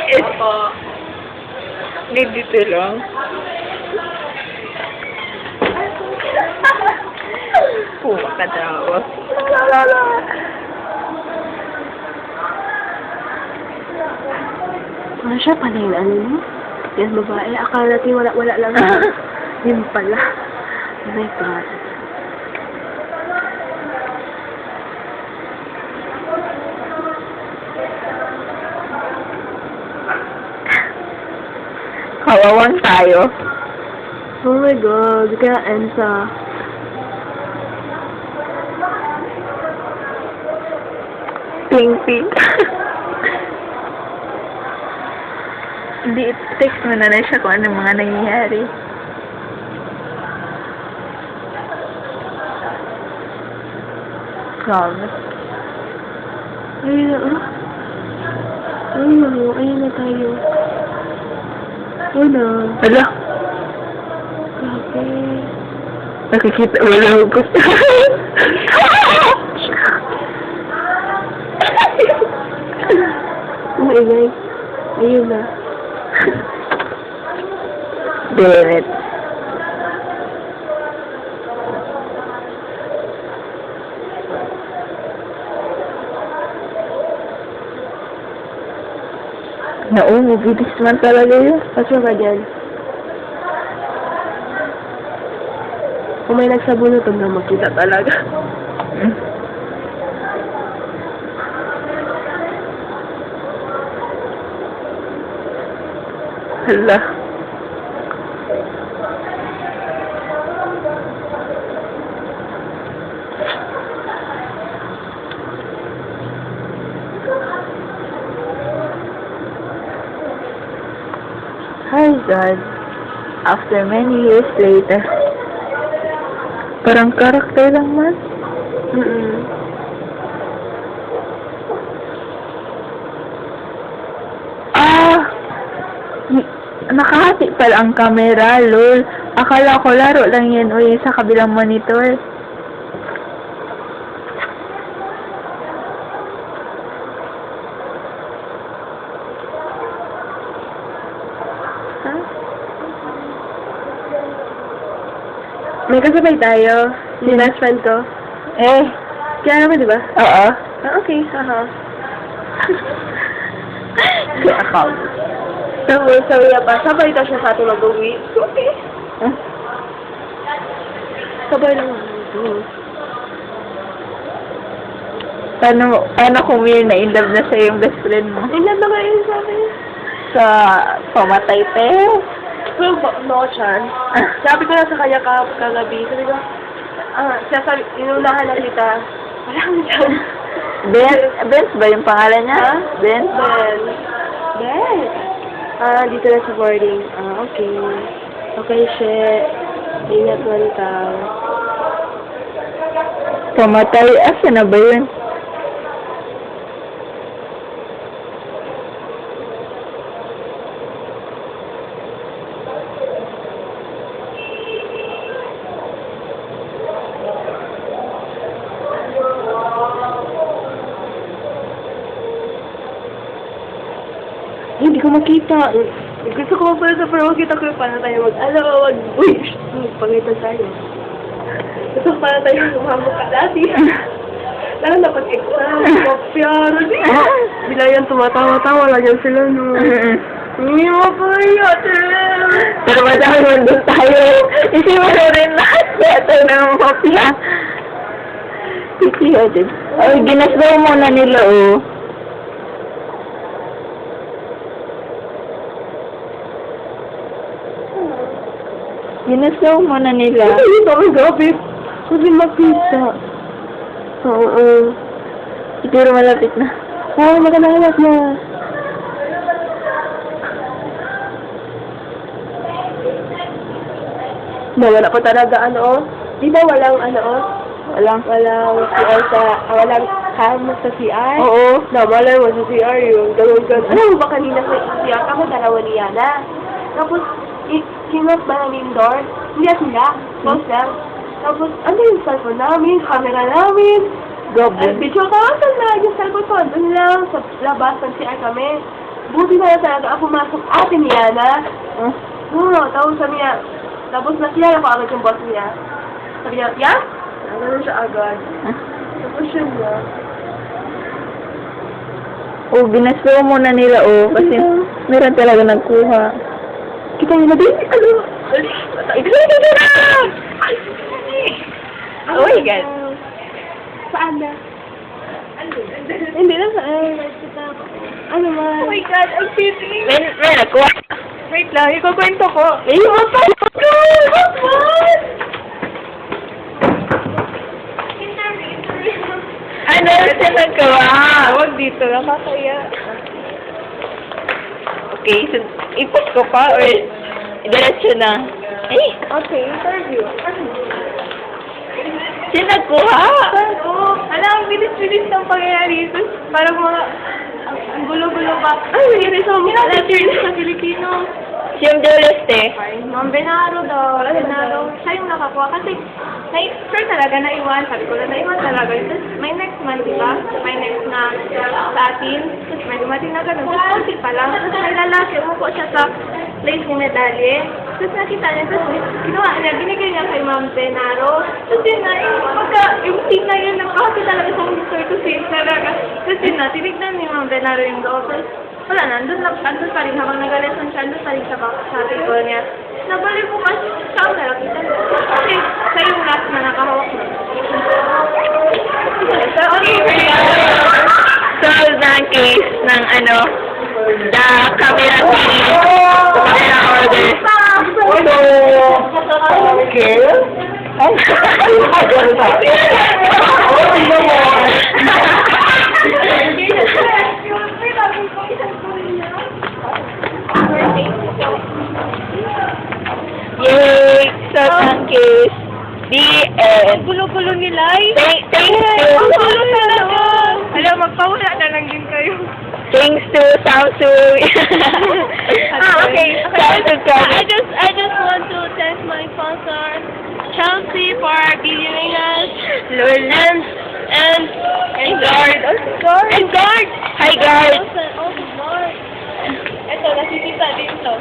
Ito. Dito lang. Puma ka daw. Siya pala yung ano mo? Yan babae. Akala natin wala lang. Yun pala. Oh my God. Kawawan tayo. Oh my God. Kaya Ensa. Pink. Hindi, text mo na siya kung anong mga nangyayari. Promise. Ayun na, oh. Ayun na tayo. Ano? Ala, Grabe. nakikita mo lang ako. Oh my God. Ayun na. Damn it. Bilis man talaga yun. Pasok ka dyan. Kung may nagsabunod, huwag na makita talaga. Hala. Hi God. After many years later. Parang karakter lang man. Nakahati pala ang camera, lol. Akala ko laro lang yan, uy, sa kabilang monitor. Huh? May kasabay tayo. Si best friend ko. Eh, Kaya naman, di ba? oo. Okay, haha. Si account. Tapos, sabi niya pa, sabay ka siya sa atin mag-uwi. Okay. Huh? Sabay lang ito. Paano kung weird na in love na sa yung best friend mo? Ilan na nga yun sa akin? Sa pamatay te? Well, no chance. Sabi ko na sa kanya kagabi, sabi ko, inunahan na kita. Walang chance. Benz ba yung pangalan niya? Ha? Benz? Ben. Dito na sa boarding. Okay. Okay, shit. Ingat man ka. Pamatay? Asa na ba yun? Hindi ko makita. Gusto ko magpalita pero makita ko yung paano tayo pangita tayo. Gusto ko paano tayo sumabok ka dati. Lalo na pag-exam, kopyaro di. Bila yan tumatawa-tawa lang yan sila no. Hindi mo pa yun. Pero madami man doon tayo. Isipan mo rin lahat. Beto ng kopya. Pitiyo din. Ay, ginasdaw muna nila, oh. Ginasdaw muna nila. Hindi ko ang gabi. Kasi makita. Oo. Siguro malapit na. Oo, maganahanap na. Wala pa talaga Di ba walang Walang CR walang cam sa CR? Oo. Malay mo sa CR yung ganun. Alam mo ba kanina sa CR kami dalawa ni Yana? Tapos, kinot ba namin door? Hindi sila. Close lang. Tapos, ano yung cellphone namin, camera namin. Gabi. Video ka, saan na yung cellphone ko? Doon lang, sa labas, nag-CR kami. Buti na lang talaga ang pumasok ate ni Yana. Oo, tapos sabi niya, tapos nakilala ko agad yung boss niya. Sabi niya, yeah? Nagano siya agad. Tapos siya niya. Oh, binaslo muna nila, oh. Kasi meron talaga nagkuha. Kita niyo na din, ano? Excited na! Oh my God. Saan na? Hindi na saan. Ano man? Oh my God, ang sweet. May nagkuha. Wait lang, ikukwento ko. Eh, what the fuck? What? Ano siya nagkuha? Huwag dito, nakakaya. Okay, so, ipos ko pa or diretso na? Eh, Okay, interview. siya nagkuha? Oo. Alam, ang bilis-bilis ng pangyayari dito. Parang mga, ang gulo-gulo ba? Ay, hindi sa mga letters sa Filipino. Siyang Julius, eh. Ma'am Benaro daw. Benaro. Siya yung nakakuha. Kasi, sure talaga naiwan. Sabi ko na naiwan talaga. Tapos, may next month, di ba? May next na sa atin. Tapos, may dumating na ganun. Tapos, konti pa lang. Tapos, may lalaki. Umupo siya sa place ni Medalye. Tapos, nakita niya. Tapos, ginawa niya. Binigay niya kay Ma'am Benaro. Tapos, yun na. Yung team na yun, nagkakasi talaga sa Mr. to see talaga. Tapos, yun na. Tinignan ni Ma'am Benaro yung loob. Tapos, wala na, andun pa rin, habang nag-lesson siya, andun pa rin sa table niya. Nabalik ko kasi sa camera, kita niya. Kasi siya yung last na nakahawak mo. Solve na ang case ng ano, the camera team, camera order. Okay. Yay! Solve ang case. The end. Gulo-gulo nila eh. Thanks to... Ang gulo talaga. Alam, magpawala na lang din kayo. Thanks to Samsung. Okay. Samsung credit. I just want to thank my sponsor, Chelsea, for giving us and Guard. And guard. Hi, guard. Also, guard. Ito, nakikita dito.